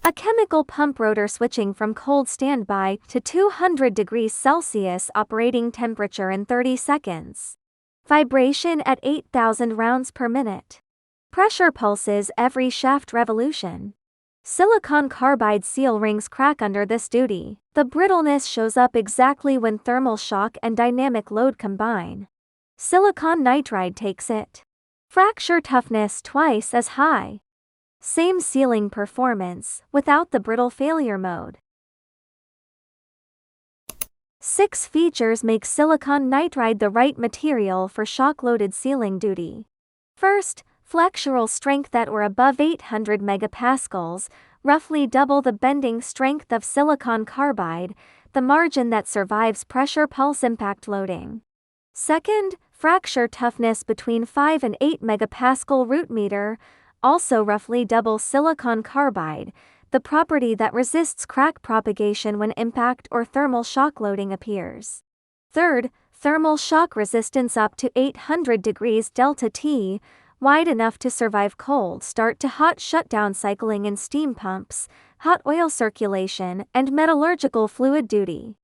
A chemical pump rotor switching from cold standby to 200 degrees Celsius operating temperature in 30 seconds. Vibration at 8,000 rounds per minute. Pressure pulses every shaft revolution. Silicon carbide seal rings crack under this duty. The brittleness shows up exactly when thermal shock and dynamic load combine. Silicon nitride takes it. Fracture toughness twice as high. Same sealing performance, without the brittle failure mode. 6 features make silicon nitride the right material for shock-loaded sealing duty. First, flexural strength at or above 800 megapascals, roughly double the bending strength of silicon carbide, the margin that survives pressure pulse impact loading. Second, fracture toughness between 5 and 8 megapascal root meter, also roughly double silicon carbide, the property that resists crack propagation when impact or thermal shock loading appears. Third, thermal shock resistance up to 800 degrees delta T, wide enough to survive cold start to hot shutdown cycling in steam pumps, hot oil circulation, and metallurgical fluid duty.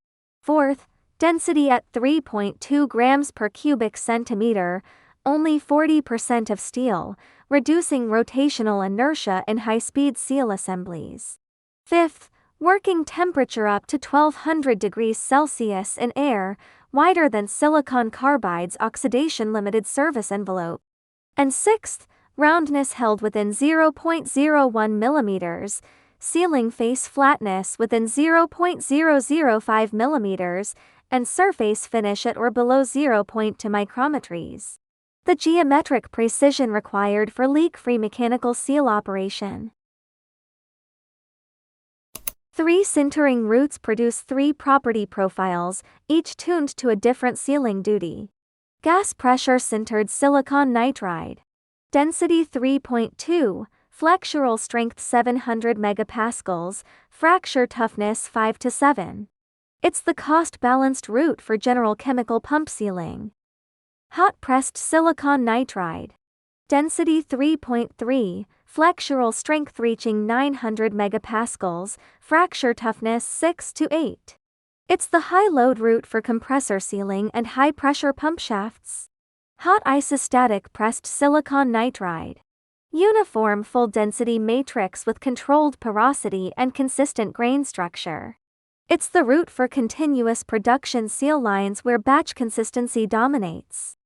Fourth, density at 3.2 grams per cubic centimeter, only 40% of steel, reducing rotational inertia in high-speed seal assemblies. Fifth, working temperature up to 1200 degrees Celsius in air, wider than silicon carbide's oxidation-limited service envelope. And sixth, roundness held within 0.01 millimeters, sealing face flatness within 0.005 millimeters, and surface finish at or below 0.2 micrometers. The geometric precision required for leak-free mechanical seal operation. 3 sintering routes produce 3 property profiles, each tuned to a different sealing duty. Gas pressure sintered silicon nitride. Density 3.2, flexural strength 700 megapascals, fracture toughness 5 to 7. It's the cost-balanced route for general chemical pump sealing. Hot-pressed silicon nitride. Density 3.3, flexural strength reaching 900 megapascals, fracture toughness 6 to 8. It's the high-load route for compressor sealing and high-pressure pump shafts. Hot isostatic pressed silicon nitride. Uniform full-density matrix with controlled porosity and consistent grain structure. It's the route for continuous production seal lines where batch consistency dominates.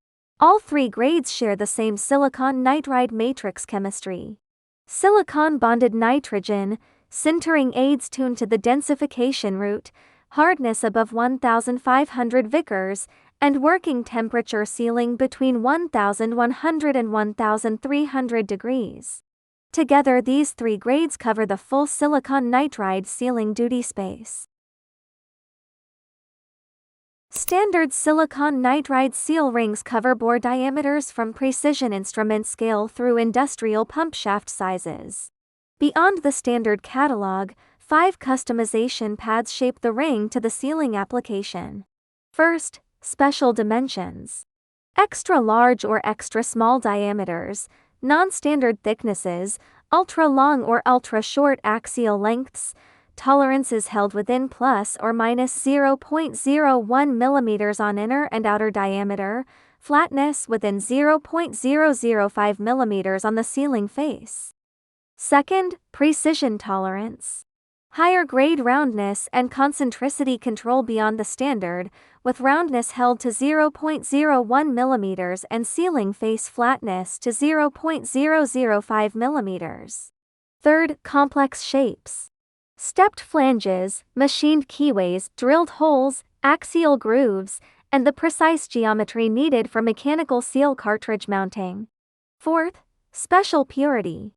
All 3 grades share the same silicon nitride matrix chemistry. Silicon-bonded nitrogen, sintering aids tuned to the densification route, hardness above 1,500 Vickers, and working temperature sealing between 1,100 and 1,300 degrees. Together these 3 grades cover the full silicon nitride sealing duty space. Standard silicon nitride seal rings cover bore diameters from precision instrument scale through industrial pump shaft sizes. Beyond the standard catalog, 5 customization paths shape the ring to the sealing application. First, special dimensions. Extra large or extra small diameters, non-standard thicknesses, ultra long or ultra short axial lengths, tolerances held within plus or minus 0.01 millimeters on inner and outer diameter, flatness within 0.005 millimeters on the sealing face. Second, precision tolerance. Higher grade roundness and concentricity control beyond the standard, with roundness held to 0.01 millimeters and sealing face flatness to 0.005 millimeters. Third, complex shapes. Stepped flanges, machined keyways, drilled holes, axial grooves, and the precise geometry needed for mechanical seal cartridge mounting. Fourth, special purity.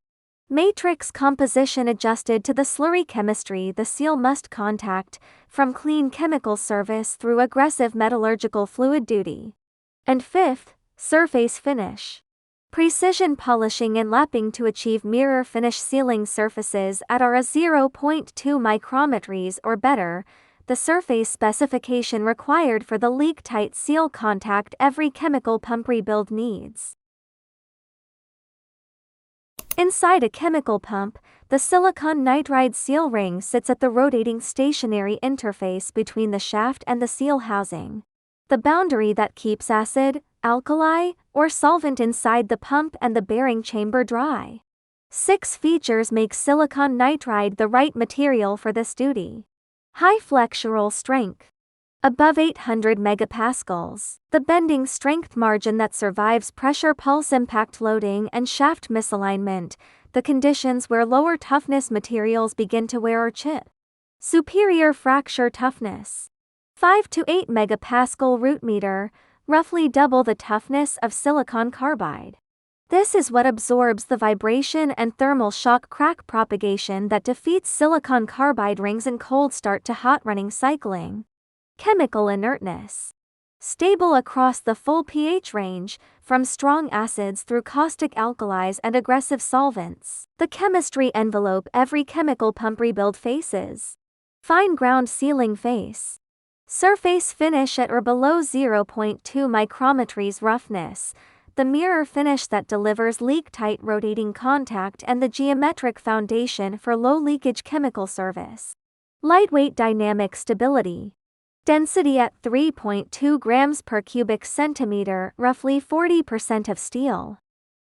Matrix composition adjusted to the slurry chemistry the seal must contact, from clean chemical service through aggressive metallurgical fluid duty. And fifth, surface finish. Precision polishing and lapping to achieve mirror finish sealing surfaces at or 0.2 micrometers or better, the surface specification required for the leak-tight seal contact every chemical pump rebuild needs. Inside a chemical pump, the silicon nitride seal ring sits at the rotating stationary interface between the shaft and the seal housing, the boundary that keeps acid, alkali, or solvent inside the pump and the bearing chamber dry. 6 features make silicon nitride the right material for this duty. High flexural strength. Above 800 megapascals. The bending strength margin that survives pressure pulse impact loading and shaft misalignment, the conditions where lower toughness materials begin to wear or chip. Superior fracture toughness. 5 to 8 megapascal root meter, roughly double the toughness of silicon carbide. This is what absorbs the vibration and thermal shock crack propagation that defeats silicon carbide rings in cold start to hot running cycling. Chemical inertness. Stable across the full pH range, from strong acids through caustic alkalis and aggressive solvents. The chemistry envelope every chemical pump rebuild faces. Fine ground sealing face. Surface finish at or below 0.2 micrometers roughness, the mirror finish that delivers leak-tight rotating contact and the geometric foundation for low-leakage chemical service. Lightweight dynamic stability. Density at 3.2 grams per cubic centimeter, roughly 40% of steel.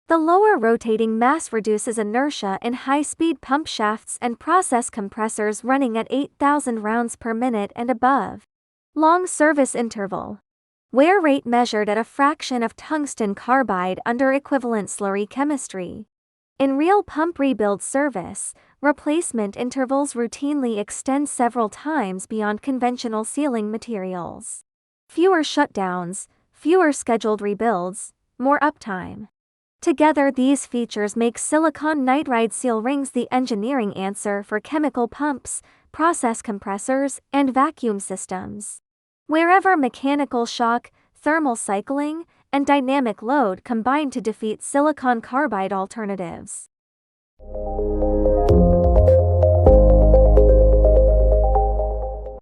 The lower rotating mass reduces inertia in high-speed pump shafts and process compressors running at 8,000 rounds per minute and above. Long service interval. Wear rate measured at a fraction of tungsten carbide under equivalent slurry chemistry. In real pump rebuild service, replacement intervals routinely extend several times beyond conventional sealing materials. Fewer shutdowns, fewer scheduled rebuilds, more uptime. Together, these features make silicon nitride seal rings the engineering answer for chemical pumps, process compressors, and vacuum systems. Wherever mechanical shock, thermal cycling, and dynamic load combine to defeat silicon carbide alternatives.